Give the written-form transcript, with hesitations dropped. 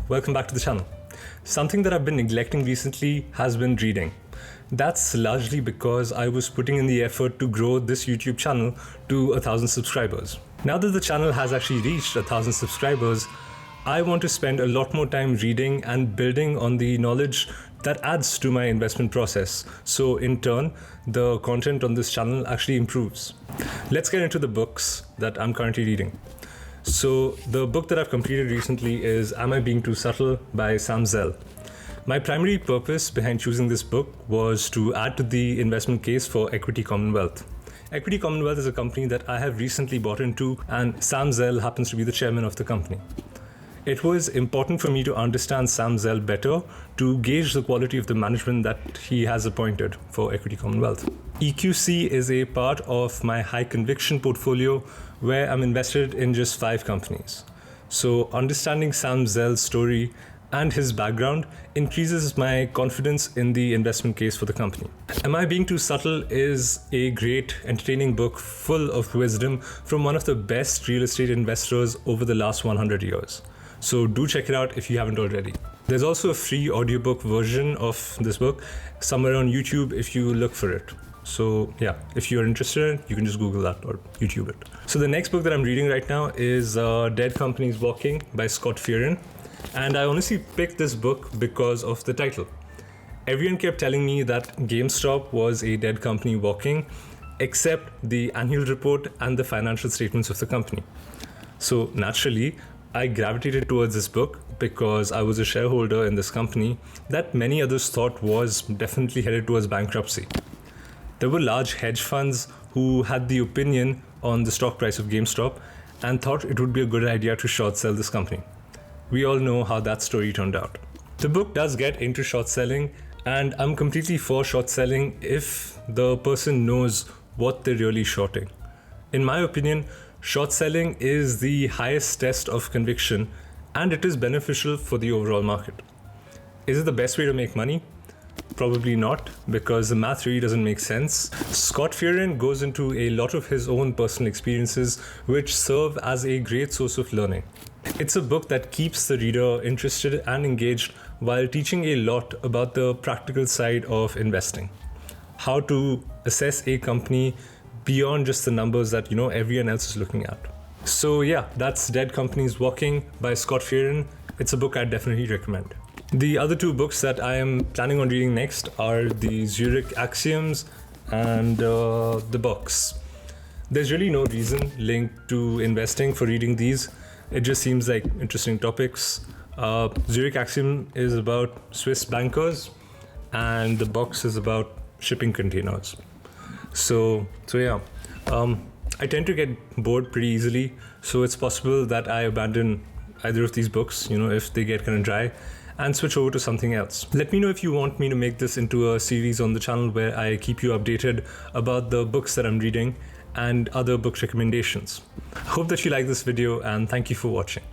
welcome back to the channel. Something that I've been neglecting recently has been reading. That's largely because I was putting in the effort to grow this YouTube channel to 1,000 subscribers. Now that the channel has actually reached 1,000 subscribers, I want to spend a lot more time reading and building on the knowledge that adds to my investment process. So in turn, the content on this channel actually improves. Let's get into the books that I'm currently reading. So the book that I've completed recently is Am I Being Too Subtle by Sam Zell. My primary purpose behind choosing this book was to add to the investment case for Equity Commonwealth. Equity Commonwealth is a company that I have recently bought into, and Sam Zell happens to be the chairman of the company. It was important for me to understand Sam Zell better to gauge the quality of the management that he has appointed for Equity Commonwealth. EQC is a part of my high conviction portfolio where I'm invested in just 5 companies. So understanding Sam Zell's story and his background increases my confidence in the investment case for the company. Am I Being Too Subtle is a great, entertaining book full of wisdom from one of the best real estate investors over the last 100 years. So do check it out if you haven't already. There's also a free audiobook version of this book somewhere on YouTube if you look for it. So yeah, if you're interested in it, you can just Google that or YouTube it. So the next book that I'm reading right now is Dead Companies Walking by Scott Fearon. And I honestly picked this book because of the title. Everyone kept telling me that GameStop was a dead company walking, except the annual report and the financial statements of the company. So naturally, I gravitated towards this book because I was a shareholder in this company that many others thought was definitely headed towards bankruptcy. There were large hedge funds who had the opinion on the stock price of GameStop and thought it would be a good idea to short sell this company. We all know how that story turned out. The book does get into short selling, and I'm completely for short selling if the person knows what they're really shorting. In my opinion, short selling is the highest test of conviction, and it is beneficial for the overall market. Is it the best way to make money? Probably not, because the math really doesn't make sense. Scott Fearon goes into a lot of his own personal experiences, which serve as a great source of learning. It's a book that keeps the reader interested and engaged while teaching a lot about the practical side of investing. How to assess a company beyond just the numbers that everyone else is looking at. So yeah, that's Dead Companies Walking by Scott Fearon. It's a book I definitely recommend. The other 2 books that I am planning on reading next are the Zurich Axioms and the Box. There's really no reason linked to investing for reading these. It just seems like interesting topics. Zurich Axiom is about Swiss bankers, and the Box is about shipping containers. So yeah, I tend to get bored pretty easily, so it's possible that I abandon either of these books, if they get kind of dry, and switch over to something else. Let me know if you want me to make this into a series on the channel where I keep you updated about the books that I'm reading and other book recommendations. I hope that you like this video, and thank you for watching.